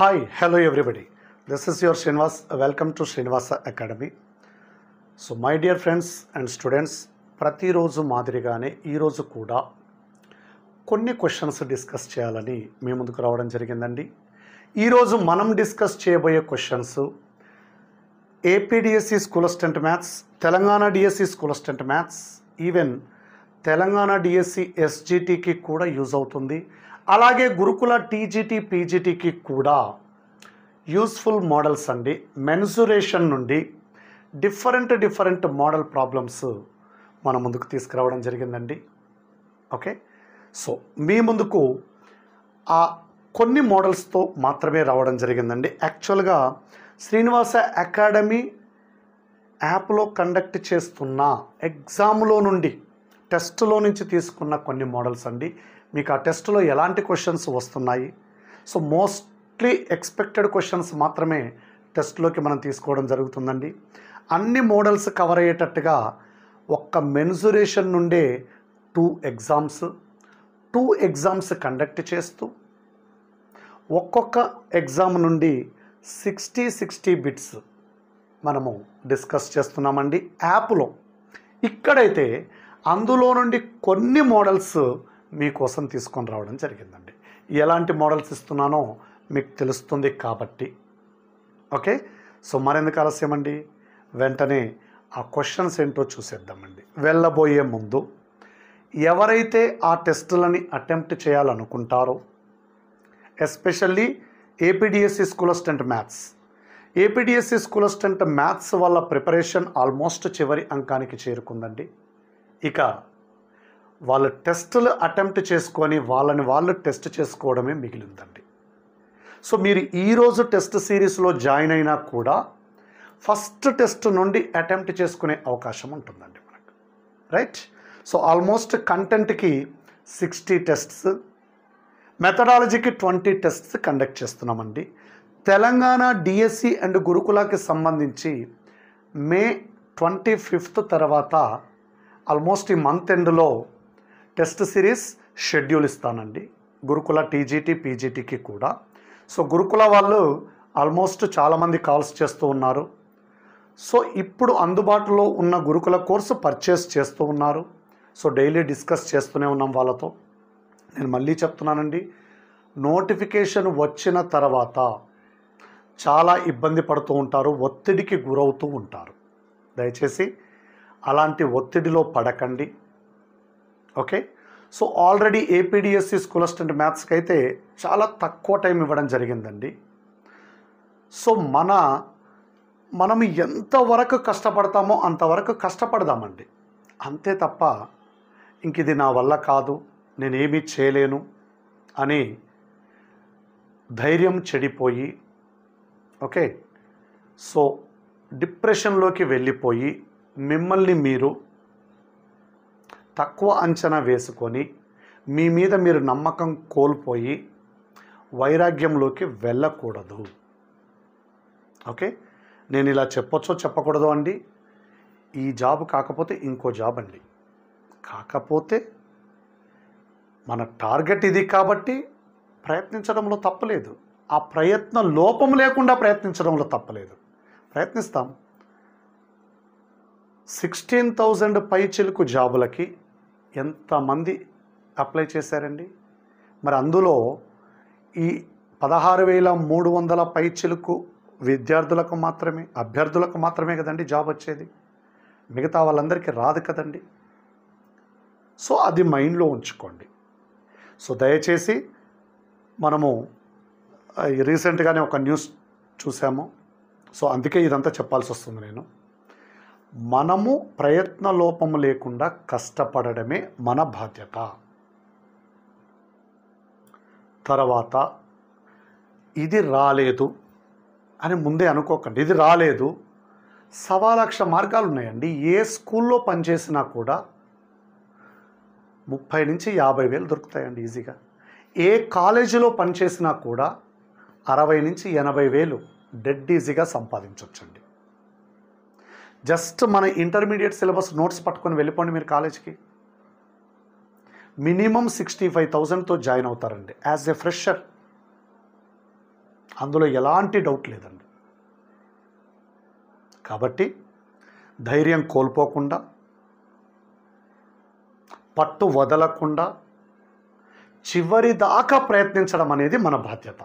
Hi, hello everybody. This is your Srinivas. Welcome to Srinivasa Academy. So my dear friends and students, ప్రతిరోజు మాదిరిగానే ఈరోజు కూడా కొన్ని questions discuss చేయాలని మీ ముందుకు రావడం జరిగిందండి. ఈరోజు మనం డిస్కస్ చేయబోయే questions AP DSC school assistant maths, Telangana DSC school assistant maths, even Telangana DSC ఎస్జిటికి కూడా యూజ్ అవుతుంది. అలాగే గురుకుల టీజీటీ పీజీటీకి కూడా యూస్ఫుల్ మోడల్స్ అండి. మెన్సురేషన్ నుండి డిఫరెంట్ మోడల్ ప్రాబ్లమ్స్ మన ముందుకు తీసుకురావడం జరిగిందండి. ఓకే, సో మీ ముందుకు ఆ కొన్ని మోడల్స్తో మాత్రమే రావడం జరిగిందండి. యాక్చువల్గా శ్రీనివాస అకాడమీ యాప్లో కండక్ట్ చేస్తున్న ఎగ్జామ్లో నుండి టెస్ట్లో నుంచి తీసుకున్న కొన్ని మోడల్స్ అండి. మీకు ఆ టెస్ట్లో ఎలాంటి క్వశ్చన్స్ వస్తున్నాయి, సో మోస్ట్లీ ఎక్స్పెక్టెడ్ క్వశ్చన్స్ మాత్రమే టెస్ట్లోకి మనం తీసుకోవడం జరుగుతుందండి. అన్ని మోడల్స్ కవర్ అయ్యేటట్టుగా ఒక్క మెన్సురేషన్ నుండే టూ ఎగ్జామ్స్ కండక్ట్ చేస్తూ ఒక్కొక్క ఎగ్జామ్ నుండి 60 బిట్స్ మనము డిస్కస్ చేస్తున్నామండి యాప్లో. ఇక్కడైతే అందులో నుండి కొన్ని మోడల్స్ మీకోసం తీసుకొని రావడం జరిగిందండి. ఎలాంటి మోడల్స్ ఇస్తున్నానో మీకు తెలుస్తుంది కాబట్టి. ఓకే, సో మరెందుకు ఆలస్యం అండి, వెంటనే ఆ క్వశ్చన్స్ ఏంటో చూసేద్దామండి. వెళ్ళబోయే ముందు ఎవరైతే ఆ టెస్టులని అటెంప్ట్ చేయాలనుకుంటారో, especially AP DSC school assistant maths, AP DSC school assistant maths వాళ్ళ ప్రిపరేషన్ ఆల్మోస్ట్ చివరి అంకానికి చేరుకుందండి. ఇక వాళ్ళు టెస్టులు అటెంప్ట్ చేసుకొని వాళ్ళు టెస్ట్ చేసుకోవడమే మిగిలిందండి. సో మీరు ఈరోజు టెస్ట్ సిరీస్లో జాయిన్ అయినా కూడా ఫస్ట్ టెస్ట్ నుండి అటెంప్ట్ చేసుకునే అవకాశం ఉంటుందండి మనకు, రైట్? సో ఆల్మోస్ట్ కంటెంట్కి 60 టెస్ట్స్, మెథడాలజీకి 20 టెస్ట్స్ కండక్ట్ చేస్తున్నామండి. తెలంగాణ డిఎస్సి అండ్ గురుకులకి సంబంధించి మే 25 తర్వాత ఆల్మోస్ట్ ఈ మంత్ ఎండ్లో టెస్ట్ సిరీస్ షెడ్యూల్ ఇస్తానండి, గురుకుల టీజీటీ పీజీటీకి కూడా. సో గురుకుల వాళ్ళు ఆల్మోస్ట్ చాలామంది కాల్స్ చేస్తూ ఉన్నారు. సో ఇప్పుడు అందుబాటులో ఉన్న గురుకుల కోర్సు పర్చేస్ చేస్తూ ఉన్నారు. సో డైలీ డిస్కస్ చేస్తూనే ఉన్నాం వాళ్ళతో. నేను మళ్ళీ చెప్తున్నానండి, నోటిఫికేషన్ వచ్చిన తర్వాత చాలా ఇబ్బంది పడుతూ ఉంటారు, ఒత్తిడికి గురవుతూ ఉంటారు. దయచేసి అలాంటి ఒత్తిడిలో పడకండి. Okay, so already AP DSC school assistant మ్యాథ్స్కి అయితే చాలా తక్కువ టైం ఇవ్వడం జరిగిందండి. సో మనం ఎంతవరకు కష్టపడతామో అంతవరకు కష్టపడదామండి, అంతే తప్ప ఇంక ఇది నా వల్ల కాదు, నేనేమీ చేయలేను అని ధైర్యం చెడిపోయి, ఓకే, సో డిప్రెషన్లోకి వెళ్ళిపోయి మిమ్మల్ని మీరు తక్కువ అంచనా వేసుకొని మీ మీద మీరు నమ్మకం కోల్పోయి వైరాగ్యంలోకి వెళ్ళకూడదు. ఓకే, నేను ఇలా చెప్పొచ్చో చెప్పకూడదు అండి. ఈ జాబ్ కాకపోతే ఇంకో జాబ్ అండి, కాకపోతే మన టార్గెట్ ఇది కాబట్టి ప్రయత్నించడంలో తప్పలేదు. ఆ ప్రయత్న లోపం లేకుండా ప్రయత్నించడంలో తప్పలేదు, ప్రయత్నిస్తాం. 16,000 పైచిలుకు జాబులకి ఎంతమంది అప్లై చేశారండి? మరి అందులో ఈ 16,300 పైచిలుకు అభ్యర్థులకు మాత్రమే కదండి జాబ్ వచ్చేది, మిగతా వాళ్ళందరికీ రాదు కదండి. సో అది మైండ్లో ఉంచుకోండి. సో దయచేసి మనము రీసెంట్గానే ఒక న్యూస్ చూసాము, సో అందుకే ఇదంతా చెప్పాల్సి వస్తుంది నేను. మనము ప్రయత్న లోపము లేకుండా కష్టపడడమే మన బాధ్యత. తర్వాత ఇది రాలేదు అని ముందే అనుకోకండి. ఇది రాలేదు, 1,00,000 మార్గాలు ఉన్నాయండి. ఏ స్కూల్లో పనిచేసినా కూడా 30,000 నుంచి 50,000 దొరుకుతాయండి ఈజీగా. ఏ కాలేజీలో పనిచేసినా కూడా 60,000 నుంచి 80,000 డెడ్ ఈజీగా సంపాదించవచ్చండి. జస్ట్ మన ఇంటర్మీడియట్ సిలబస్ నోట్స్ పట్టుకొని వెళ్ళిపోండి మీరు కాలేజ్కి, మినిమం 65,000తో జాయిన్ అవుతారండి యాజ్ ఎ ఫ్రెషర్. అందులో ఎలాంటి డౌట్ లేదండి. కాబట్టి ధైర్యం కోల్పోకుండా, పట్టు వదలకుండా చివరి దాకా ప్రయత్నించడం అనేది మన బాధ్యత.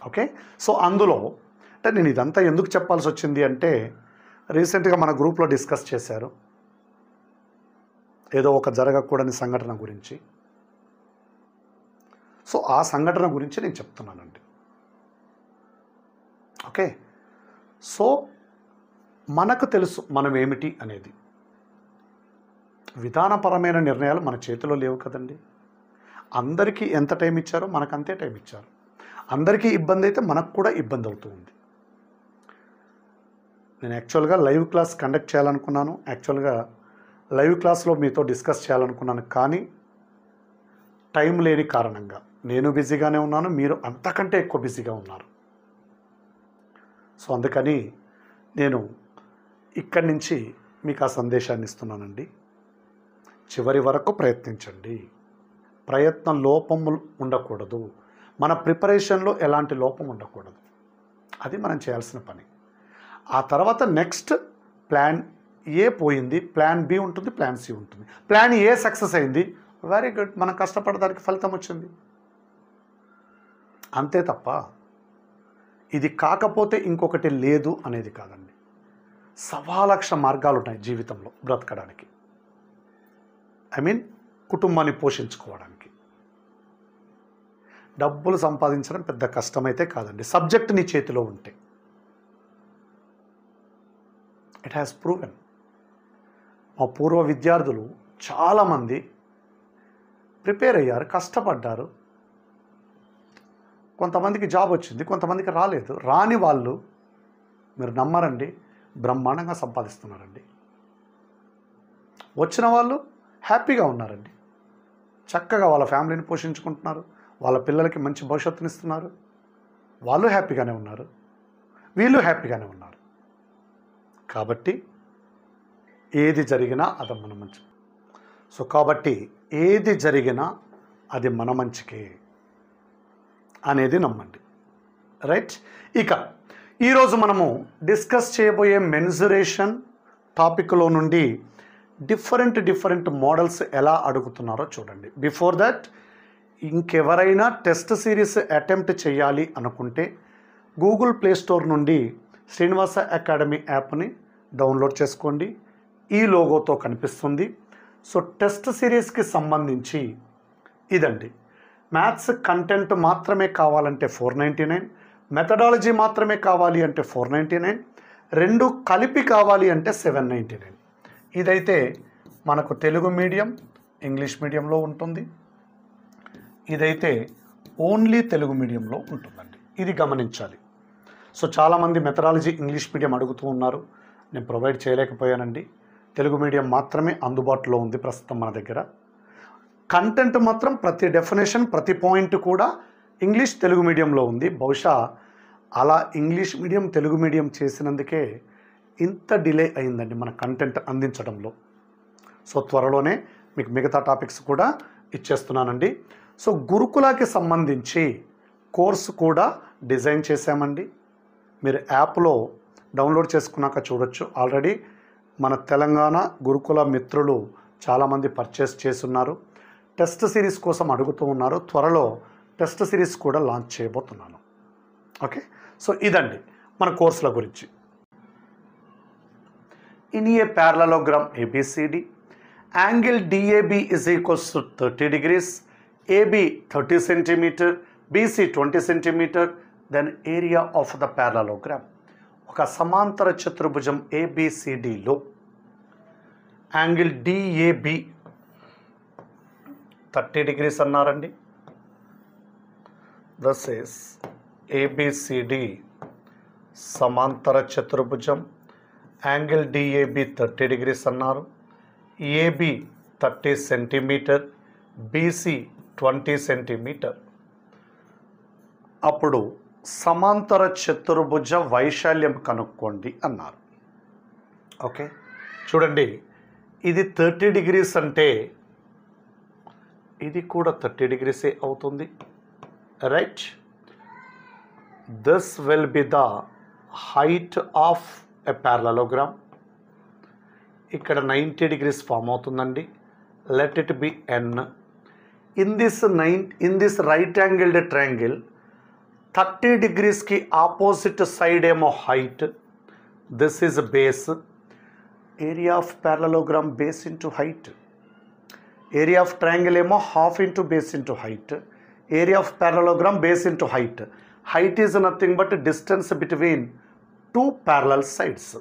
ఓకే, సో అందులో అంటే నేను ఇదంతా ఎందుకు చెప్పాల్సి వచ్చింది అంటే, రీసెంట్గా మన గ్రూప్లో డిస్కస్ చేశారు ఏదో ఒక జరగకూడని సంఘటన గురించి. సో ఆ సంఘటన గురించి నేను చెప్తున్నానండి. ఓకే, సో మనకు తెలుసు మనం ఏమిటి అనేది. విధానపరమైన నిర్ణయాలు మన చేతిలో లేవు కదండి. అందరికీ ఎంత టైం ఇచ్చారో మనకు అంతే టైం ఇచ్చారు. అందరికీ ఇబ్బంది అయితే మనకు కూడా ఇబ్బంది అవుతుంది. నేను యాక్చువల్గా లైవ్ క్లాస్ కండక్ట్ చేయాలనుకున్నాను, యాక్చువల్గా లైవ్ క్లాస్లో మీతో డిస్కస్ చేయాలనుకున్నాను, కానీ టైం లేని కారణంగా నేను బిజీగానే ఉన్నాను, మీరు అంతకంటే ఎక్కువ బిజీగా ఉన్నారు. సో అందుకని నేను ఇక్కడి నుంచి మీకు ఆ సందేశాన్ని ఇస్తున్నానండి. చివరి వరకు ప్రయత్నించండి. ప్రయత్న లోపము ఉండకూడదు. మన ప్రిపరేషన్లో ఎలాంటి లోపం ఉండకూడదు. అది మనం చేయాల్సిన పని. ఆ తర్వాత నెక్స్ట్ ప్లాన్ ఏ పోయింది, ప్లాన్ బి ఉంటుంది, ప్లాన్ సి ఉంటుంది. ప్లాన్ ఏ సక్సెస్ అయింది, వెరీ గుడ్, మనం కష్టపడడానికి ఫలితం వచ్చింది. అంతే తప్ప ఇది కాకపోతే ఇంకొకటి లేదు అనేది కాదండి. 1,000,000 మార్గాలు ఉన్నాయి జీవితంలో బ్రతకడానికి. కుటుంబాన్ని పోషించుకోవడానికి. డబ్బులు సంపాదించడం పెద్ద కష్టమైతే కాదండి, సబ్జెక్ట్ నీ చేతిలో ఉంటే. It has proven. మా పూర్వ విద్యార్థులు చాలామంది ప్రిపేర్ అయ్యారు, కష్టపడ్డారు. కొంతమందికి జాబ్ వచ్చింది, కొంతమందికి రాలేదు. రాని వాళ్ళు మీరు నమ్మరండి, బ్రహ్మాండంగా సంపాదిస్తున్నారండి. వచ్చిన వాళ్ళు హ్యాపీగా ఉన్నారండి, చక్కగా వాళ్ళ ఫ్యామిలీని పోషించుకుంటున్నారు, వాళ్ళ పిల్లలకి మంచి భవిష్యత్తునిస్తున్నారు. వాళ్ళు హ్యాపీగానే ఉన్నారు, వీళ్ళు హ్యాపీగానే ఉన్నారు. కాబట్టి ఏది జరిగినా అది మన మంచి. సో కాబట్టి ఏది జరిగినా అది మన మంచికే అనేది నమ్మండి. రైట్. ఇక ఈరోజు మనము డిస్కస్ చేయబోయే మెన్సురేషన్ టాపిక్లో నుండి డిఫరెంట్ మోడల్స్ ఎలా అడుగుతున్నారో చూడండి. బిఫోర్ దట్, ఇంకెవరైనా టెస్ట్ సిరీస్ అటెంప్ట్ చేయాలి అనుకుంటే గూగుల్ ప్లే స్టోర్ నుండి శ్రీనివాస అకాడమీ యాప్ని డౌన్లోడ్ చేసుకోండి. ఈ లోగోతో కనిపిస్తుంది. సో టెస్ట్ సిరీస్కి సంబంధించి ఇదండి. మ్యాథ్స్ కంటెంట్ మాత్రమే కావాలంటే 499, మెథడాలజీ మాత్రమే కావాలి అంటే 499, రెండు కలిపి కావాలి అంటే 799. ఇదైతే మనకు తెలుగు మీడియం, ఇంగ్లీష్ మీడియంలో ఉంటుంది. ఇదైతే ఓన్లీ తెలుగు మీడియంలో ఉంటుందండి. ఇది గమనించాలి. సో చాలామంది మెథడాలజీ ఇంగ్లీష్ మీడియం అడుగుతూ ఉన్నారు, నేను ప్రొవైడ్ చేయలేకపోయానండి. తెలుగు మీడియం మాత్రమే అందుబాటులో ఉంది ప్రస్తుతం మన దగ్గర. కంటెంట్ మాత్రం ప్రతి డెఫినేషన్, ప్రతి పాయింట్ కూడా ఇంగ్లీష్ తెలుగు మీడియంలో ఉంది. బహుశా అలా ఇంగ్లీష్ మీడియం తెలుగు మీడియం చేసినందుకే ఇంత డిలే అయిందండి మన కంటెంట్ అందించడంలో. సో త్వరలోనే మీకు మిగతా టాపిక్స్ కూడా ఇచ్చేస్తున్నానండి. సో గురుకులాకి సంబంధించి కోర్సు కూడా డిజైన్ చేశామండి. మీరు యాప్లో డౌన్లోడ్ చేసుకున్నాక చూడొచ్చు. ఆల్రెడీ మన తెలంగాణ గురుకుల మిత్రులు చాలామంది పర్చేస్ చేస్తున్నారు. టెస్ట్ సిరీస్ కోసం అడుగుతూ ఉన్నారు. త్వరలో టెస్ట్ సిరీస్ కూడా లాంచ్ చేయబోతున్నాను. ఓకే, సో ఇదండి మన కోర్సుల గురించి. In a parallelogram ABCD, angle DAB is equals to 30 degrees, AB 30 centimeter, BC 20 centimeter, then area of the parallelogram. ఒక సమాంతర చతుర్భుజం ABCDలో యాంగిల్ DAB 30 degrees అన్నారండి. This is ABCD సమాంతర చతుర్భుజం, యాంగిల్ DAB 30 degrees అన్నారు. AB 30 centimeter, BC 20 centimeter. అప్పుడు సమాంతర చతుర్భుజ వైశాల్యం కనుక్కోండి అన్నారు. ఓకే, చూడండి, ఇది 30 degrees అంటే ఇది కూడా 30 degrees అవుతుంది. Right. this will be the height of a parallelogram. ఇక్కడ 90 degrees ఫామ్ అవుతుందండి. Let it be n. in this right angled triangle 30 degrees కి ఆపోజిట్ సైడ్ ఏమో height, this is base. Area of parallelogram base into height. Area of triangle ఏమో half into base into height. Area of parallelogram base into height. Height is nothing but distance between two parallel sides.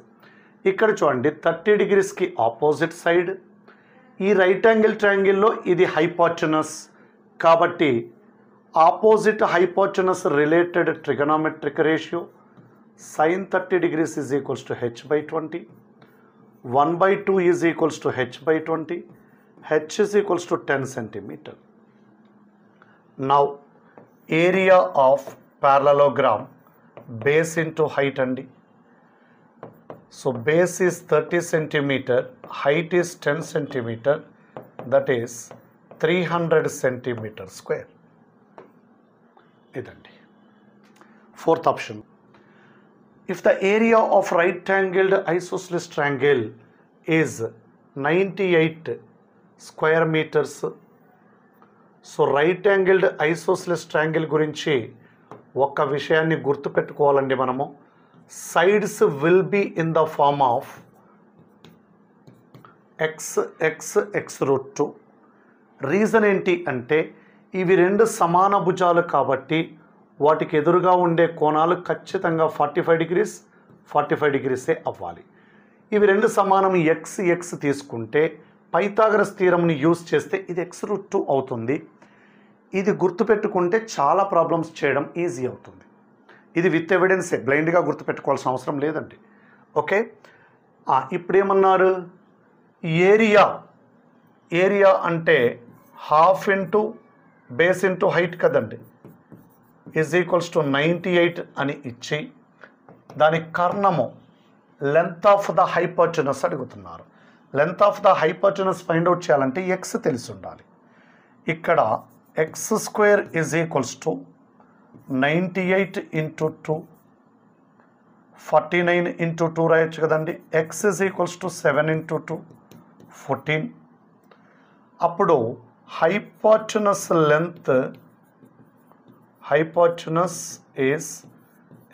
ఇక్కడ చూడండి 30 degreesకి opposite side. ఈ right angle ట్రయాంగిల్లో ఇది hypotenuse కాబట్టి opposite hypotenuse related trigonometric ratio sin 30 degrees is equals to h by 20. 1/2 is equals to h by 20. h is equals to 10 centimeter. Now area of parallelogram base into height andi. So base is 30 centimeter, height is 10 centimeter, that is 300 centimeter square. idandi. Fourth option. If the area of right angled isosceles triangle is 98 square meters, so right angled isosceles triangle గురించి ఒక విషయాన్ని గుర్తుపెట్టుకోవాలండి మనము. sides will be in the form of x root 2. Reason ఏంటి అంటే ఇవి రెండు సమాన భుజాలు కాబట్టి వాటికి ఎదురుగా ఉండే కోణాలు ఖచ్చితంగా 45 degrees 45 degreesే అవ్వాలి. ఇవి రెండు సమానం x తీసుకుంటే పైథాగరస్ థియరంని యూజ్ చేస్తే ఇది x root 2 అవుతుంది. ఇది గుర్తుపెట్టుకుంటే చాలా ప్రాబ్లమ్స్ చేయడం ఈజీ అవుతుంది. ఇది విత్ ఎవిడెన్సే, బ్లైండ్గా గుర్తుపెట్టుకోవాల్సిన అవసరం లేదండి. ఓకే, ఇప్పుడు ఏమన్నారు, ఏరియా అంటే half into base into height కదండి, ఈజ్ ఈక్వల్స్ టు 98 అని ఇచ్చి దాని కర్ణము లెంత్ ఆఫ్ ద హైపోటెనస్ అడుగుతున్నారు. Length of the hypotenuse find out చేయాలంటే ఎక్స్ తెలిసి ఉండాలి. ఇక్కడ x square is equals to 98 into 2, 49 into 2 రాయొచ్చు కదండి. X is equals to 7 into 2, 14. అప్పుడు hypotenuse length, hypotenuse is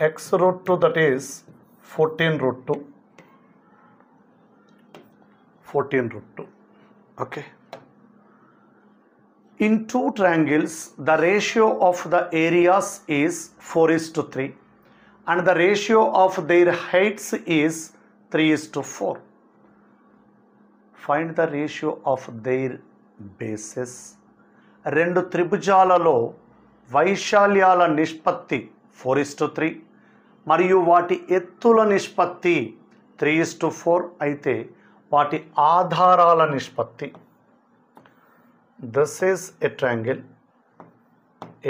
x root 2, that is 14 root 2. 14 root 2. Okay. In two triangles, the ratio of the areas is 4:3 and the ratio of their heights is 3:4. Find the ratio of their bases. రెండు త్రిభుజాలలో వైశాల్యాల నిష్పత్తి 4:3 మరియు వాటి ఎత్తుల నిష్పత్తి 3:4 అయితే వాటి ఆధారాల నిష్పత్తి. This is a triangle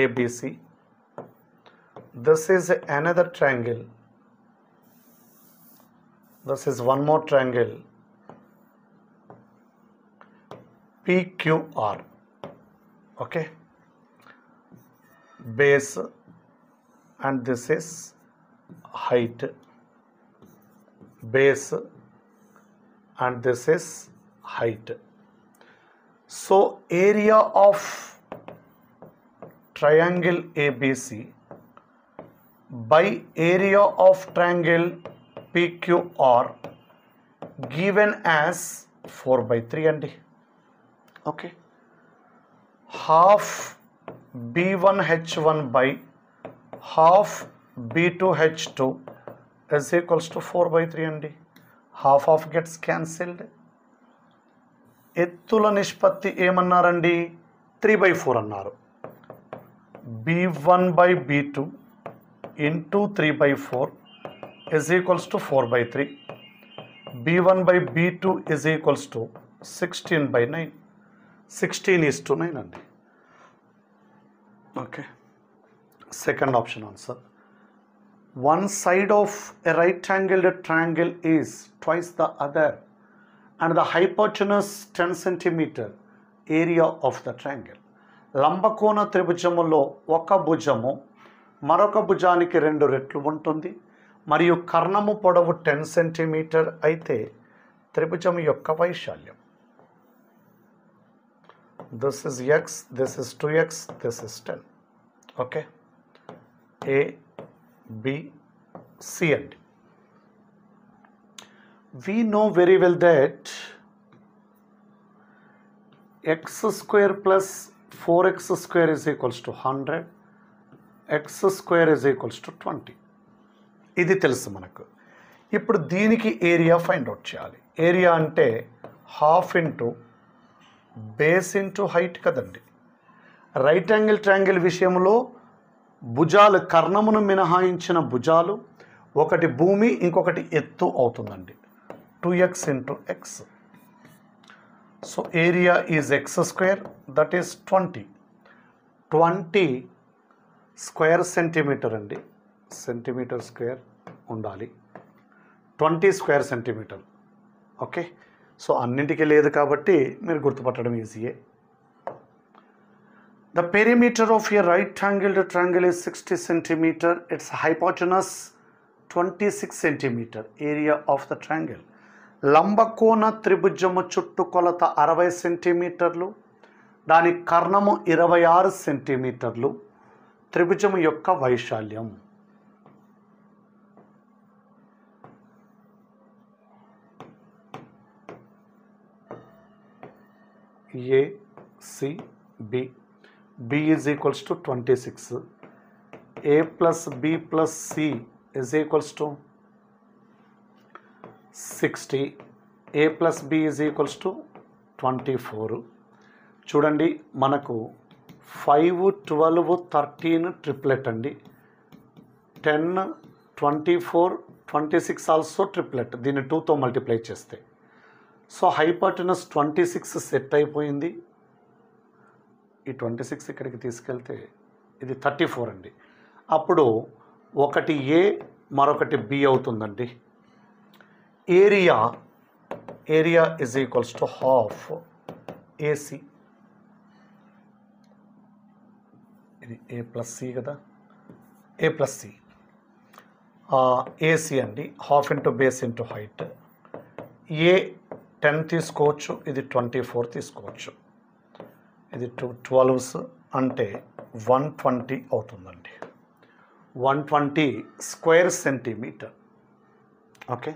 ABC. This is another triangle. This is one more triangle PQR. Okay. Base and this is height. Base and this is height. So area of triangle ABC by area of triangle PQR given as 4/3 అండి. Okay, half B1H1 by half B2H2 is equals to 4/3 అండి. half gets cancelled. ఎత్తుల నిష్పత్తి ఏమన్నారండి, 3/4 అన్నారు. B1/B2 into 3/4 is equals to 4/3. B1/B2 is equals to 16/9. 16:9 అండి. Okay, second option answer. One side of a right-angled triangle is twice the other and the hypotenuse 10 centimeter area of the triangle. లంబకోణ త్రిభుజములో ఒక భుజము మరొక భుజానికి 2 రెట్లు ఉంటుంది మరియు కర్ణము పొడవు 10 centimetre అయితే త్రిభుజం యొక్క వైశాల్యం. This is x, this is 2x, this is 10. Okay, A, B, C అండి. We know very well that x square plus 4x square is equals to 100, x square is equals to 20. ఇది తెలుసు మనకు. ఇప్పుడు దీనికి ఏరియా ఫైండ్ అవుట్ చేయాలి. Area అంటే half into base into height కదండి. Right angle triangle విషయంలో భుజాలు, కర్ణమును మినహాయించిన భుజాలు, ఒకటి భూమి ఇంకొకటి ఎత్తు అవుతుందండి. 2x into x. So area is x square, that is 20. 20 square centimeter అండి, సెంటీమీటర్ స్క్వేర్ ఉండాలి. 20 స్క్వేర్ సెంటీమీటర్. ఓకే, సో అన్నింటికి లేదు కాబట్టి మీరు గుర్తుపట్టడం ఈజీయే. The perimeter of a right angled triangle is 60 centimeter. Its hypotenuse 26 centimeter. Area of the triangle. లంబకోణ త్రిభుజము చుట్టుకొలత 60 సెంటీమీటర్లు, దాని కర్ణము 26 సెంటీమీటర్లు. త్రిభుజము యొక్క వైశాల్యం. A, C, B. B is equals to 26. A plus B plus C is equals to 60. A plus B is equals to 24. చూడండి, మనకు 5, 12, 13 triplet అండి. 10, 24, 26 also triplet. దీన్ని 2తో మల్టిప్లై చేస్తే సో హైపోటెనస్ 26 సెట్ అయిపోయింది. ఈ 26 ఇక్కడికి తీసుకెళ్తే ఇది 34 అండి. అప్పుడు ఒకటి ఏ మరొకటి బి అవుతుందండి. Area is equals to half AC. ఇది ఏ ప్లస్ సి కదా, ఏ ప్లస్ సి. ఏసీ అండి, half into base into height. A 10 తీసుకోవచ్చు, ఇది 24 తీసుకోవచ్చు. ఇది 12s అంటే 120 అవుతుందండి. 120 స్క్వేర్ సెంటీమీటర్. ఓకే,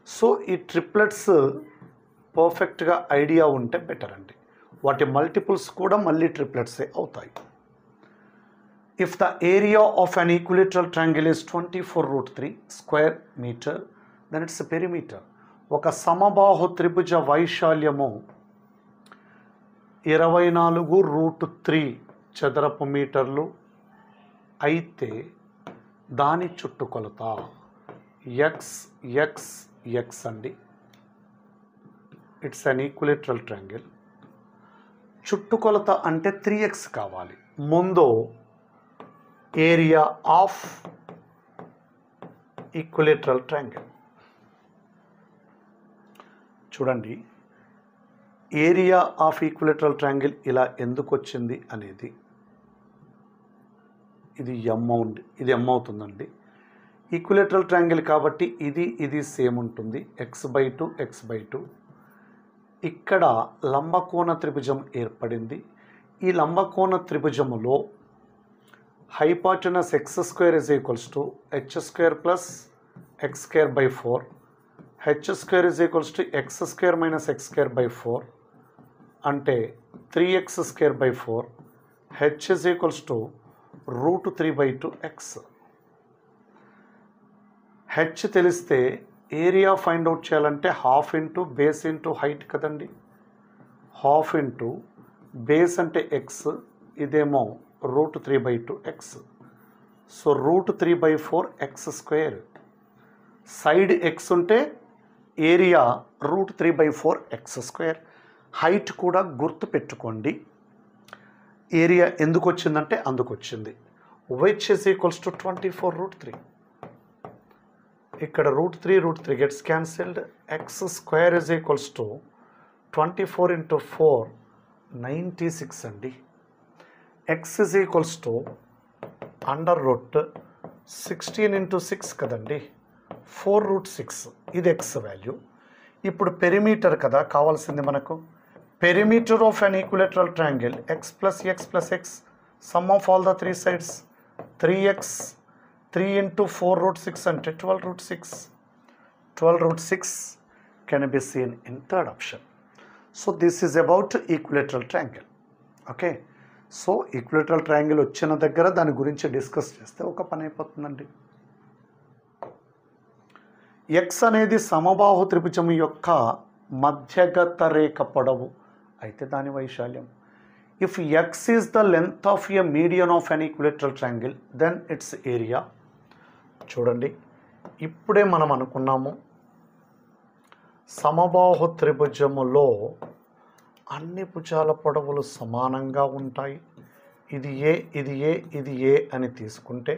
సో ఈ ట్రిప్లెట్స్ పర్ఫెక్ట్గా ఐడియా ఉంటే బెటర్ అండి. వాటి మల్టిపుల్స్ కూడా మళ్ళీ ట్రిప్లెట్సే అవుతాయి. If the area of an equilateral triangle is 24√3 square metre, then it's perimeter. ఒక సమబాహు త్రిభుజ వైశాల్యము 24√3 చదరపు మీటర్లు అయితే దాని చుట్టుకొలత x అండి. It's an equilateral triangle. చుట్టుకొలత అంటే 3x కావాలి. ముందు ఏరియా ఆఫ్ ఈక్విలేటరల్ ట్రయాంగిల్. చూడండి, ఏరియా ఆఫ్ ఈక్విలేటరల్ ట్రయాంగిల్ ఇలా ఎందుకు వచ్చింది అనేది, ఇది m అవుతుందండి. ఈక్విలేటరల్ ట్రయాంగిల్ కాబట్టి ఇది సేమ్ ఉంటుంది. x/2 x/2. ఇక్కడ లంబకోణ త్రిభుజం ఏర్పడింది. ఈ లంబకోణ త్రిభుజములో hypotenuse x² is equals to h² plus x²/4. h² is equals to x² minus x²/4 అంటే 3x²/4. h is equals to √3/2x. h తెలిస్తే ఏరియా ఫైండ్ అవుట్ చేయాలంటే half into base into height కదండి. Half into base అంటే x, ఇదేమో √3/2x. So √3/4x². Side x ఉంటే area √3/4x². Height కూడా గుర్తు పెట్టుకోండి. ఏరియా ఎందుకు వచ్చిందంటే అందుకు వచ్చింది. which is equals to 24√3. ఇక్కడ √3 gets cancelled. x² is equals to 24 into 4 96 అండి. x is equals to under root 16 into 6 కదండి, 4√6 ఇది ఎక్స్ వాల్యూ. ఇప్పుడు పెరిమీటర్ కదా కావాల్సింది మనకు. Perimeter of an equilateral triangle X plus X some of all the 3 sides 3x 3 into 4√6 అంటే 12√6. 12√6 can be seen in third option. So this is about equilateral triangle. Okay. So equilateral triangle వచ్చిన దగ్గర దాని గురించి discuss చేస్తే ఒక పని అయిపోతుందండి. X అనేది సమబాహు త్రిభుజం యొక్క మధ్యగత రేఖ పొడవు అయితే దాని వైశాల్యం. If x is the length of a median of an equilateral triangle then it's area. చూడండి, ఇప్పుడే మనం అనుకున్నాము సమబాహు త్రిభుజములో అన్ని భుజాల పొడవులు సమానంగా ఉంటాయి. ఇది ఏ ఇది ఏ ఇది ఏ అని తీసుకుంటే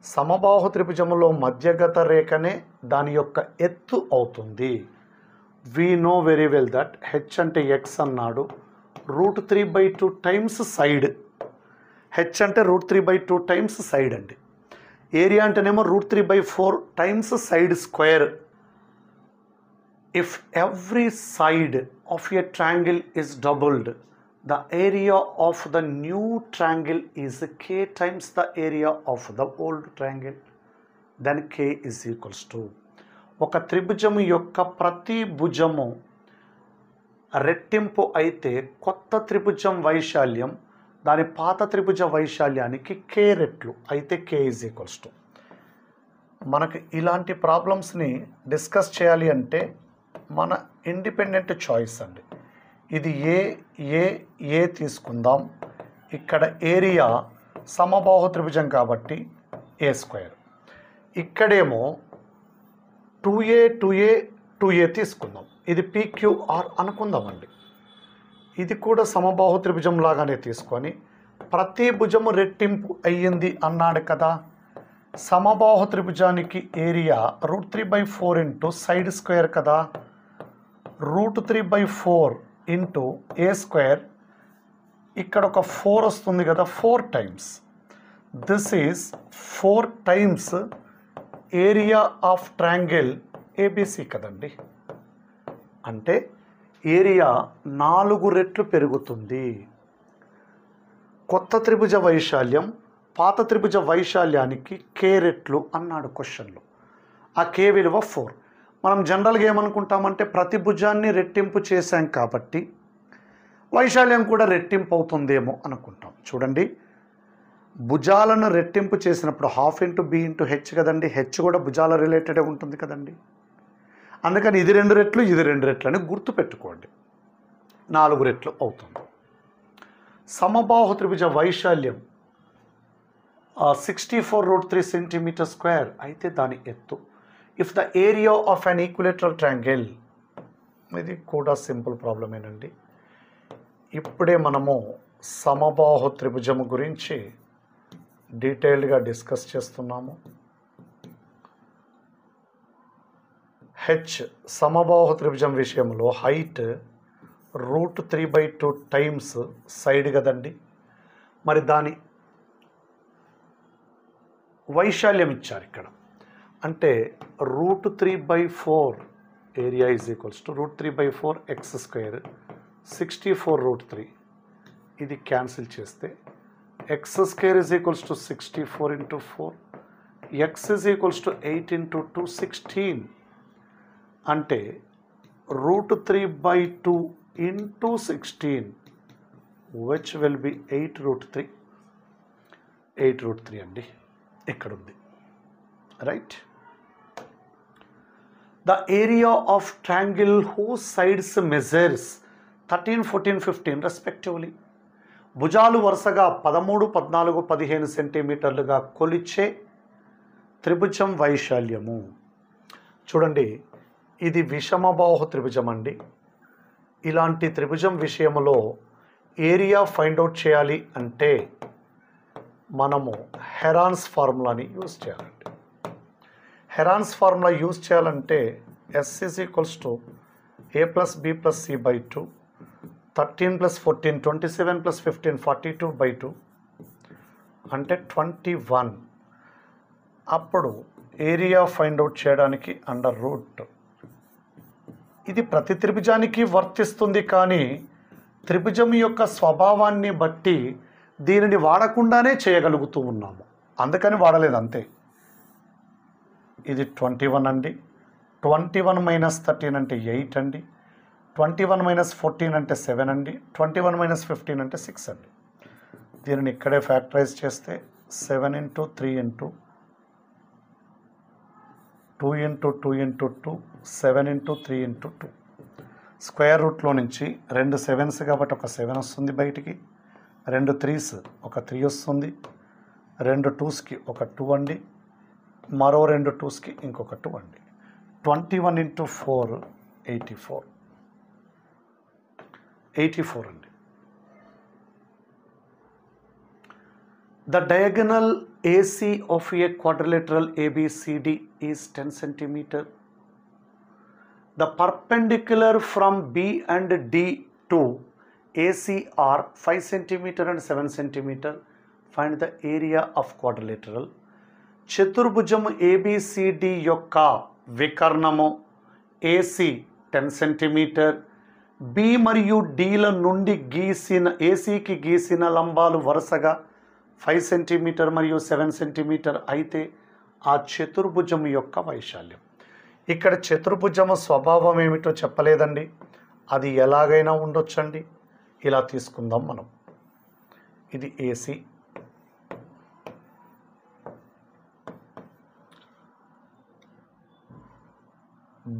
సమబాహు త్రిభుజములో మధ్యగత రేఖనే దాని యొక్క ఎత్తు అవుతుంది. We know very well that H అంటే ఎక్స్ అన్నాడు, √3/2 టైమ్స్ సైడ్. హెచ్ అంటే √3/2 టైమ్స్ సైడ్ అండి. ఏరియా అంటేనేమో √3/4 times side square. If every side of a triangle is doubled, the area of the new triangle is k times the area of the old triangle. Then k is equals to ఒక త్రిభుజము యొక్క ప్రతి భుజము రెట్టింపు అయితే కొత్త త్రిభుజం వైశాల్యం దాని పాత త్రిభుజ వైశాల్యానికి k రెట్లు అయితే k is equals to. మనకి ఇలాంటి ప్రాబ్లమ్స్ని డిస్కస్ చేయాలి అంటే మన ఇండిపెండెంట్ చాయిస్ అండి. ఇది ఏ తీసుకుందాం. ఇక్కడ ఏరియా సమబాహు త్రిభుజం కాబట్టి a². ఇక్కడేమో 2a తీసుకుందాం. ఇది PQR అనుకుందామండి. ఇది కూడా సమబాహు త్రిభుజం లాగానే తీసుకొని ప్రతి భుజము రెట్టింపు అయ్యింది అన్నాడు కదా. సమబాహు త్రిభుజానికి ఏరియా √3/4 ఇంటూ సైడ్ స్క్వేర్ కదా. √3/4 ఇంటూ a². ఇక్కడ ఒక 4 వస్తుంది కదా, 4 times. This is 4 times area of triangle ABC కదండి. అంటే ఏరియా 4 రెట్లు పెరుగుతుంది. కొత్త త్రిభుజ వైశాల్యం పాత త్రిభుజ వైశాల్యానికి k రెట్లు అన్నాడు క్వశ్చన్లో. ఆ k విలువ 4. మనం జనరల్గా ఏమనుకుంటామంటే ప్రతి భుజాన్ని రెట్టింపు చేశాం కాబట్టి వైశాల్యం కూడా రెట్టింపు అవుతుందేమో అనుకుంటాం. చూడండి, భుజాలను రెట్టింపు చేసినప్పుడు ½ ఇంటూ b ఇంటూ h కదండి. h కూడా భుజాల రిలేటెడే ఉంటుంది కదండి. అందుకని ఇది 2 రెట్లు ఇది 2 రెట్లు అని గుర్తుపెట్టుకోండి. 4 రెట్లు అవుతుంది. సమబాహు త్రిభుజ వైశాల్యం 64√3 cm². అయితే దాని ఎత్తు. If the area of an equilateral triangle, ఇది కూడా సింపుల్ ప్రాబ్లమేనండి. ఇప్పుడే మనము సమబాహు త్రిభుజము గురించి డీటెయిల్డ్గా డిస్కస్ చేస్తున్నాము. హెచ్ సమబాహు త్రిభుజం విషయంలో హైట్ √3/2 టైమ్స్ సైడ్ కదండి. మరి దాని వైశాల్యం ఇచ్చారు ఇక్కడ. అంటే √3/4 area is equals to √3/4 x². 64√3 ఇది క్యాన్సిల్ చేస్తే x² is equals to 64 into 4. x is equals to 8 into 2 16. అంటే √3/2 ఇంటూ 16 విచ్ విల్ బి 8√3. 8√3 అండి ఇక్కడ ఉంది. Right. The area of triangle whose sides measures 13, 14, 15 respectively. భుజాలు వరుసగా 13, 14, 15 సెంటీమీటర్లుగా కొలిచే త్రిభుజం వైశాల్యము. చూడండి, ఇది విషమబాహు త్రిభుజం అండి. ఇలాంటి త్రిభుజం విషయంలో ఏరియా ఫైండ్ అవుట్ చేయాలి అంటే మనము హెరాన్స్ ఫార్ములాని యూజ్ చేయాలండి. హెరాన్స్ ఫార్ములా యూజ్ చేయాలంటే S is equals to a + b + c/2 13 + 14 27 + 15 42/2 అంటే 21. అప్పుడు ఏరియా ఫైండ్ అవుట్ చేయడానికి అండర్ రూట్. ఇది ప్రతి త్రిభుజానికి వర్తిస్తుంది, కానీ త్రిభుజం యొక్క స్వభావాన్ని బట్టి దీనిని వాడకుండానే చేయగలుగుతూ ఉన్నాము, అందుకని వాడలేదు అంతే. ఇది 21 అండి. 21 మైనస్ 13 అంటే 8 అండి. 21 మైనస్ 14 అంటే 7 అండి. 21 మైనస్ 15 అంటే 6 అండి. దీనిని ఇక్కడే ఫ్యాక్టరైజ్ చేస్తే 7 into 3 into 2 into 2 into 2 7 into 3 into 2. Square రూట్లో నుంచి 2 7s కాబట్టి ఒక 7 వస్తుంది బయటికి, 2 3s ఒక 3 వస్తుంది, 2 2sకి ఒక 2 అండి, మరో 2 2sకి ఇంకొక 2 అండి. 21 ఇంటూ 4 84 అండి. The diagonal AC of a quadrilateral ABCD is 10 cm. The perpendicular from B and D to AC are 5 cm and 7 cm. Find the area of quadrilateral. చతుర్భుజము ABCD యొక్క వికర్ణము AC 10 cm, B మరియు Dల నుండి గీసిన ACకి గీసిన లంబాలు వరుసగా 5 cm మరియు 7 cm అయితే ఆ చతుర్భుజం యొక్క వైశాల్యం. ఇక్కడ చతుర్భుజము స్వభావం ఏమిటో చెప్పలేదండి, అది ఎలాగైనా ఉండొచ్చండి. ఇలా తీసుకుందాం మనం. ఇది AC,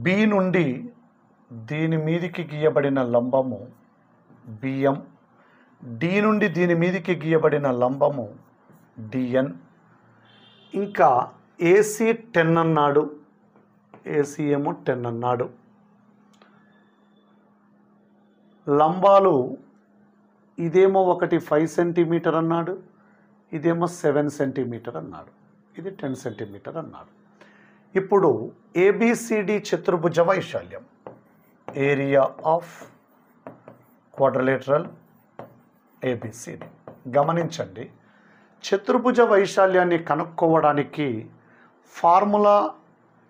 B నుండి దీని మీదికి గీయబడిన లంబము BM, D నుండి దీని మీదికి గీయబడిన లంబము DN. ఇంకా AC 10 అన్నాడు, AC ఏమో 10 అన్నాడు. లంబాలు ఇదేమో ఒకటి 5 cm అన్నాడు, ఇదేమో 7 cm అన్నాడు, ఇది 10 cm అన్నాడు. ఇప్పుడు ABCD చతుర్భుజ వైశాల్యం, ఏరియా ఆఫ్ క్వాడ్రిలేటరల్ ABCD. గమనించండి, చతుర్భుజ వైశాల్యాన్ని కనుక్కోవడానికి ఫార్ములా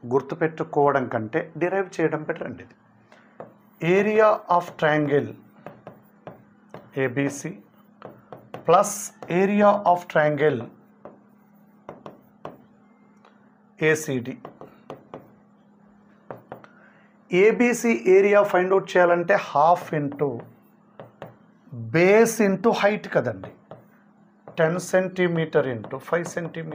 గుర్తుపెట్టుకోవడం కంటే డిరైవ్ చేయడం బెటర్ అండి. ఇది area of triangle ABC plus area of triangle ACD. ABC area find out చేయాలంటే half into base into height కదండి, 10 cm into 5 cm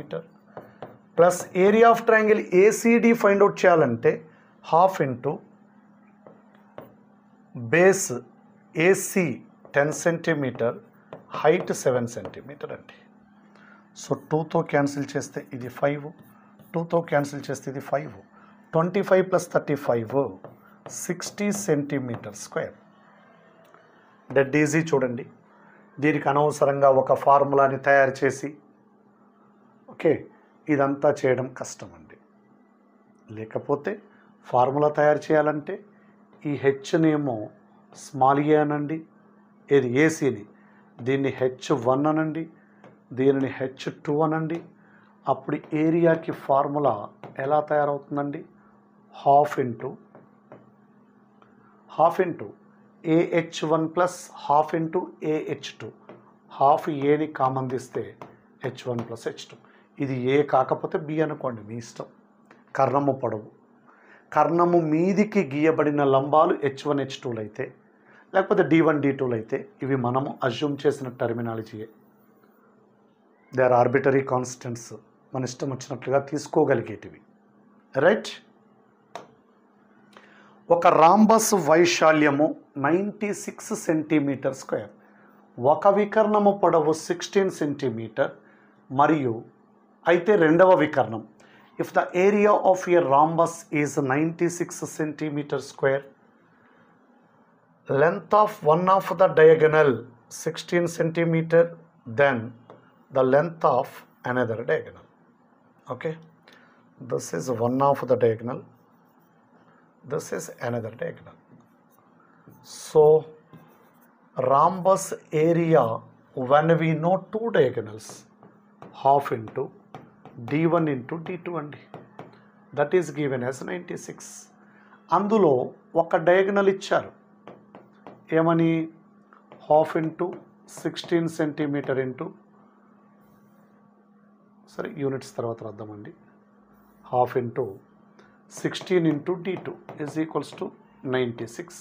plus area of triangle ACD find out చేయాలంటే half into base AC 10 cm, height 7 cm అండి. So 2తో cancel చేస్తే ఇది 5, 2తో cancel చేస్తే ఇది 5, 25 ప్లస్ 35 60 cm². డెడ్ ఈజీ చూడండి. దీనికి అనవసరంగా ఒక ఫార్ములాని తయారు చేసి ఇదంతా చేయడం కష్టం అండి. లేకపోతే ఫార్ములా తయారు చేయాలంటే ఈ హెచ్నేమో స్మాల్ ఏ అనండి, ఏది ఏసీని, దీన్ని H1 అనండి, దీనిని H2 అనండి. అప్పుడు ఏరియాకి ఫార్ములా ఎలా తయారవుతుందండి, half into AH1 plus half into AH2. Half ఏని కామన్ తీస్తే H1 ప్లస్ H2. ఇది ఏ కాకపోతే బి అనుకోండి, మీ ఇష్టం. కర్ణము పొడవు, కర్ణము మీదికి గీయబడిన లంబాలు H1 H2లు అయితే, లేకపోతే D1 D2లు అయితే ఇవి మనము అజ్యూమ్ చేసిన టర్మినాలజీయే. దే ఆర్ ఆర్బిటరీ కాన్స్టెంట్స్, మన ఇష్టం వచ్చినట్లుగా తీసుకోగలిగేటివి, రైట్. ఒక రాంబస్ వైశాల్యము 96 cm², ఒక వికర్ణము పొడవు 16 cm మరియు అయితే రెండవ వికర్ణం. If the area of a rhombus is 96 cm², length of one of the diagonal 16 cm, then the length of another diagonal. Okay, this is one of the diagonal, this is another diagonal. So rhombus area, when we know two diagonals, half into d1 into d2 అండి. That is given as 96. అందులో ఒక diagonal ఇచ్చారు, ఏమని, half into 16 centimetre into, సరే units తర్వాత రాద్దామండి, half into 16 into d2 is equals to 96.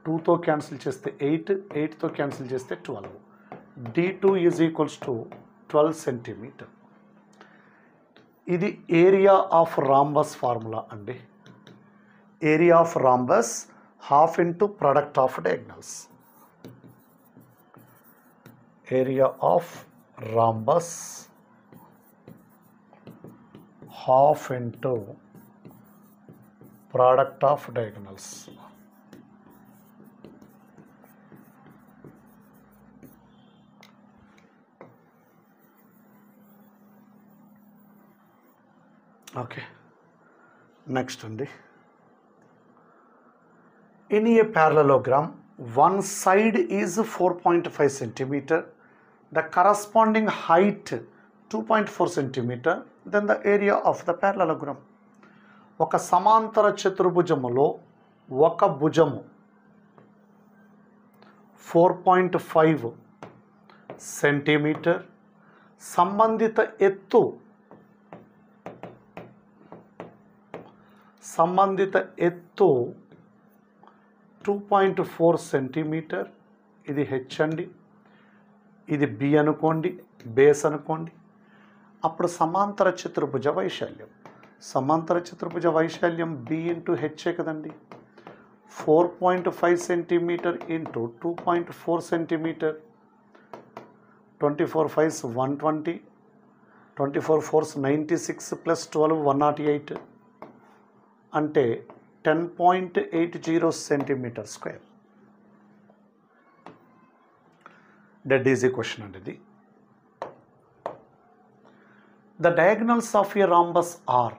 2తో cancel చేస్తే 8, 8తో క్యాన్సిల్ చేస్తే 12. d2 is equals to 12 centimetre. ఇది ఏరియా ఆఫ్ రాంబస్ ఫార్ములా అండి. Area of rhombus half into product of diagonals. Area of rhombus half into product of diagonals. Okay, next అండి, in a parallelogram one side is 4.5 centimeter, the corresponding height 2.4 centimeter, then the area of the parallelogram. ఒక సమాంతర చతుర్భుజములో ఒక భుజము 4.5 centimetre, సంబంధిత ఎత్తు 2.4 centimetre. ఇది H అండి, ఇది బి అనుకోండి, బేస్ అనుకోండి. అప్పుడు సమాంతర చతుర్భుజ వైశాల్యం బి ఇంటూ హెచ్ఏ కదండి. 4.5 centimetre into 2.4 centimetre, 24 5s 120, 24 4s 96 plus 12 108 అంటే 10.80 centimetre square. Dead easy question అండి ఇది. The diagonals of a rhombus are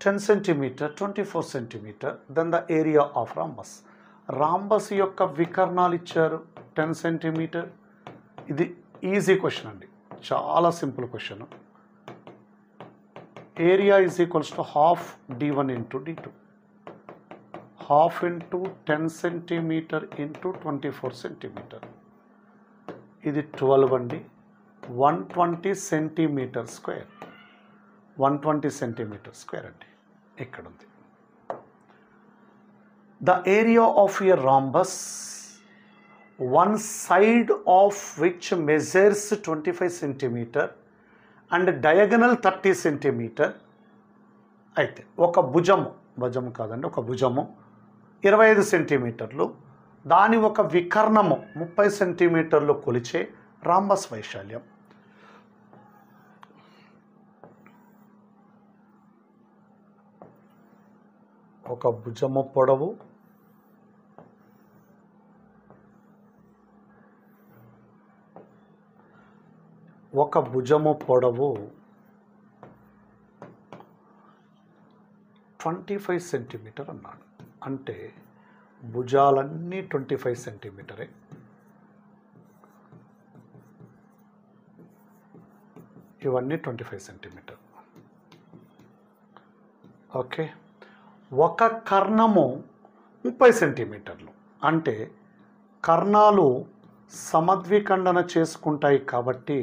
10 centimetre, 24 centimetre, then the area of rhombus. Rhombus యొక్క వికర్ణాలు ఇచ్చారు 10 సెంటీమీటర్. ఇది ఈజీ క్వశ్చన్ అండి, చాలా simple question. Area is equals to half d1 into d2, half into 10 centimetre into 24 centimetre. ఇది 12 అండి, 120 centimetre square, 120 centimetre square అండి. ఇక్కడ ఉంది. The area of a rhombus one side of which measures 25 centimetre and diagonal 30 centimetre అయితే ఒక భుజము కాదండి, ఒక భుజము 25 సెంటీమీటర్లు, దాని ఒక వికర్ణము 30 సెంటీమీటర్లు కొలిచే రాంబస్ వైశాల్యం. ఒక భుజము పొడవు ఒక భుజము పొడవు 25 సెంటీమీటర్ అన్నాడు. అంటే భుజాలన్నీ 25 సెంటీమీటరే. ఇవన్నీ 25 సెంటీమీటర్. ఓకే, ఒక కర్ణము 30 సెంటీమీటర్లు. అంటే కర్ణాలు సమద్విఖండన చేసుకుంటాయి కాబట్టి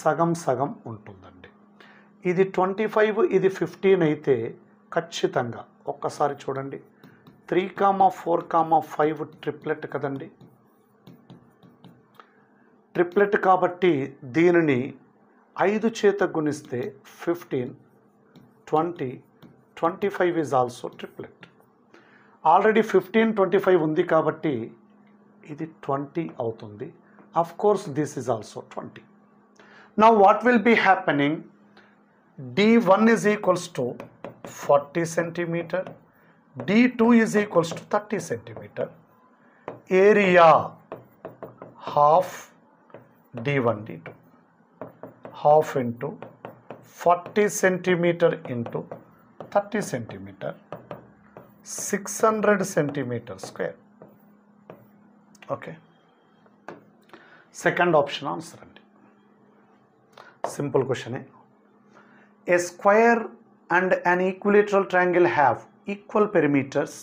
సగం సగం ఉంటుందండి. ఇది 25, ఇది 15 అయితే ఖచ్చితంగా ఒక్కసారి చూడండి, 3,4,5 ట్రిప్లెట్ కదండి. ట్రిప్లెట్ కాబట్టి దీనిని 5 చేత గుణిస్తే 15, 20, 25 ఈజ్ ఆల్సో ట్రిప్లెట్. ఆల్రెడీ 15, 25 ఉంది కాబట్టి ఇది 20 అవుతుంది. Of course this is also 20. Now what will be happening? D1 is equals to 40 centimeter, D2 is equals to 30 centimeter. Area half D1 D2, half into 40 centimeter into 30 centimeter, 600 centimeter square. Okay, second option answer అండి. Simple క్వశ్చనే. A square and an equilateral triangle have equal perimeters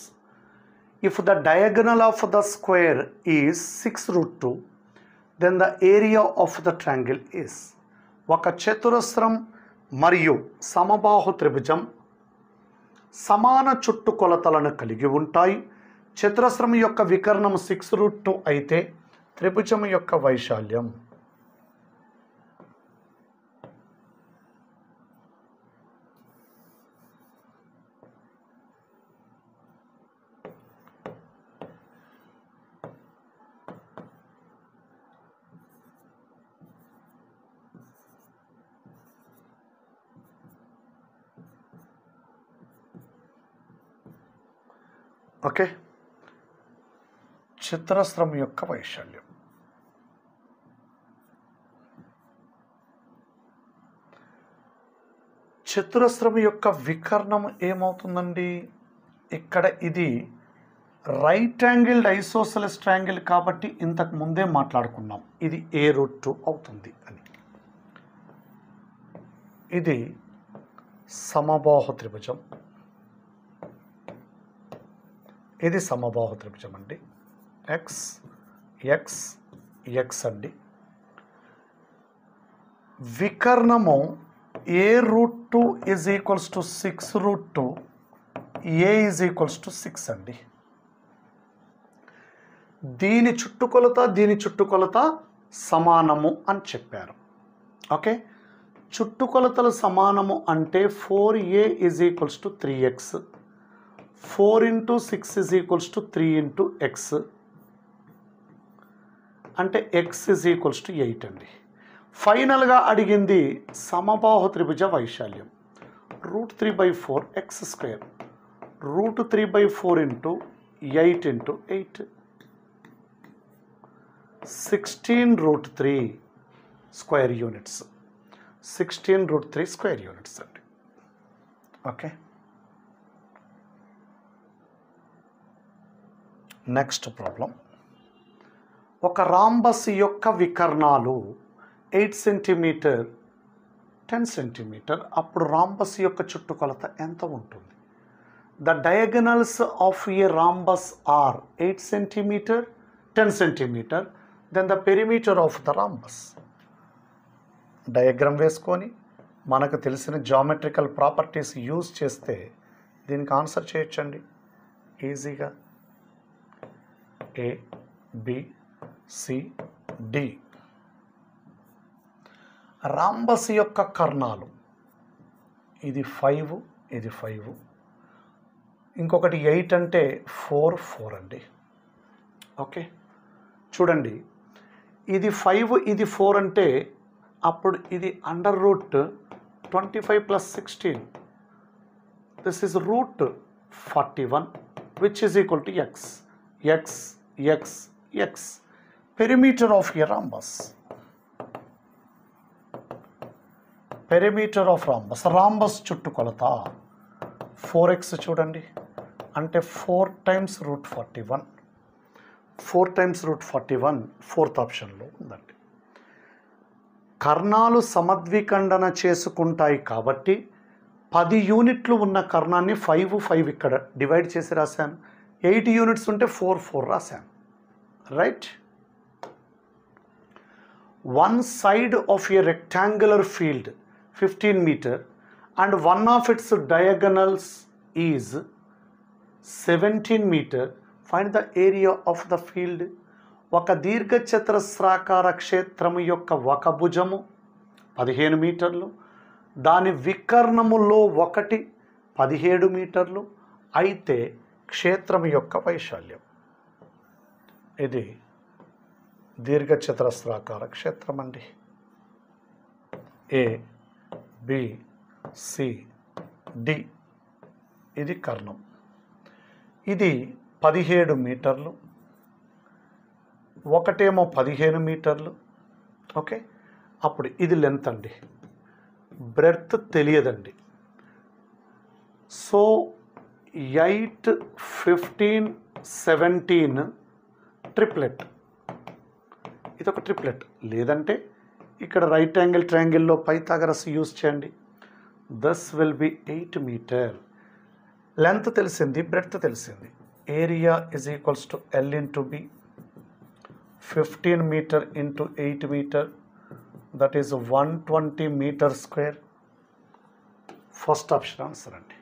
if the diagonal of the square is 6√2 then the area of the triangle is. ఒక చతురస్రం మరియు సమబాహు త్రిభుజం సమాన చుట్టుకొలతలను కలిగి ఉంటాయి. చతురస్రం యొక్క వికర్ణం 6√2 అయితే త్రిభుజం యొక్క వైశాల్యం ఓకే. చతురస్రం యొక్క వైశాల్యం చతురస్రం యొక్క వికర్ణం ఏమవుతుందండి? ఇక్కడ ఇది రైట్ యాంగిల్డ్ ఐసోసెలస్ ట్రయాంగిల్ కాబట్టి ఇంతకు ముందే మాట్లాడుకున్నాం, ఇది a√2 అవుతుంది అని. ఇది సమబాహు త్రిభుజం, ఇది సమబాహు త్రిభుజం అండి. x x x అండి. వికర్ణము a√2 is equals to 6√2, a is equals to 6 అండి. దీని చుట్టుకొలత సమానము అని చెప్పారు. ఓకే, చుట్టుకొలతలు సమానము అంటే 4a is equals to 3x, 4 × 6 is equals to 3 × x అంటే x ఈజ్ ఈక్వల్స్ టు 8 అండి. ఫైనల్గా అడిగింది సమబాహు త్రిభుజ వైశాల్యం. √3/4 x², √3/4 × 8 × 8 16√3 square units, 16√3 square units అండి. Okay, next problem. ఒక రాంబస్ యొక్క వికర్ణాలు 8 సెంటీమీటర్ 10 సెంటీమీటర్. అప్పుడు రాంబస్ యొక్క చుట్టుకొలత ఎంత ఉంటుంది? The diagonals of a rhombus are 8 centimetre 10 centimetre, then the perimeter of the rhombus. Diagram వేసుకొని మనకు తెలిసిన జామెట్రికల్ ప్రాపర్టీస్ యూజ్ చేస్తే దీనికి ఆన్సర్ చేయొచ్చండి ఈజీగా. A B C D. Rhombus యొక్క కర్ణాలు ఇది 5, ఇది 5, ఇంకొకటి 8 అంటే 4 అండి. ఓకే, చూడండి, ఇది 5 ఇది 4 అంటే అప్పుడు ఇది √25 + 16, this is √41 which is equal to x. x x x. Perimeter of a rhombus, perimeter of rhombus, rhombus చుట్టుకొలత 4x చూడండి, అంటే 4 × √41, 4 × √41 4th ఆప్షన్లో ఉందండి. కర్ణాలు సమద్విఖండన చేసుకుంటాయి కాబట్టి 10 యూనిట్లు ఉన్న కర్ణాన్ని 5 ఇక్కడ డివైడ్ చేసి రాశాను. 8 యూనిట్స్ ఉంటే 4 రాశాను. Right. One side of a rectangular field 15 metre and one of its diagonals is 17 metre. Find the area of the field. ఒక దీర్ఘచతురస్రాకార క్షేత్రము యొక్క ఒక భుజము 15 మీటర్లు, దాని వికర్ణములో ఒకటి 17 మీటర్లు అయితే క్షేత్రం యొక్క వైశాల్యం. ఇది దీర్ఘచతురస్రాకార క్షేత్రం అండి. A B C D ఇది కర్ణం. ఇది 17 మీటర్లు, ఒకటేమో 15 మీటర్లు. ఓకే, అప్పుడు ఇది లెంత్ అండి, బ్రెడ్త్ తెలియదండి. సో 8 15 17 ట్రిప్లెట్, ఇది ఒక ట్రిప్లెట్. లేదంటే ఇక్కడ రైట్ యాంగిల్ ట్రయాంగిల్లో పైథాగరస్ యూజ్ చేయండి. This will be 8 metre. Length తెలిసింది, బ్రెడ్త్ తెలిసింది. Area is equals to L into B. 15 metre into 8 metre, that is 120 metre square. First option answer అండి.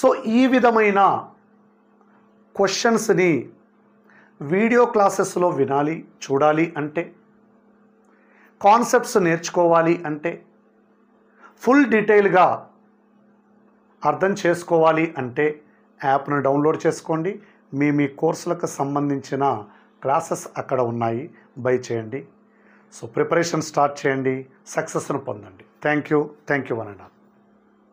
సో ఈ విధమైన క్వశ్చన్స్ని వీడియో క్లాసెస్లో వినాలి, చూడాలి అంటే, కాన్సెప్ట్స్ నేర్చుకోవాలి అంటే, ఫుల్ డీటెయిల్గా అర్థం చేసుకోవాలి అంటే యాప్ను డౌన్లోడ్ చేసుకోండి. మీ కోర్సులకు సంబంధించిన క్లాసెస్ అక్కడ ఉన్నాయి, బై చేయండి. సో ప్రిపరేషన్ స్టార్ట్ చేయండి, సక్సెస్ను పొందండి. Thank you one and all.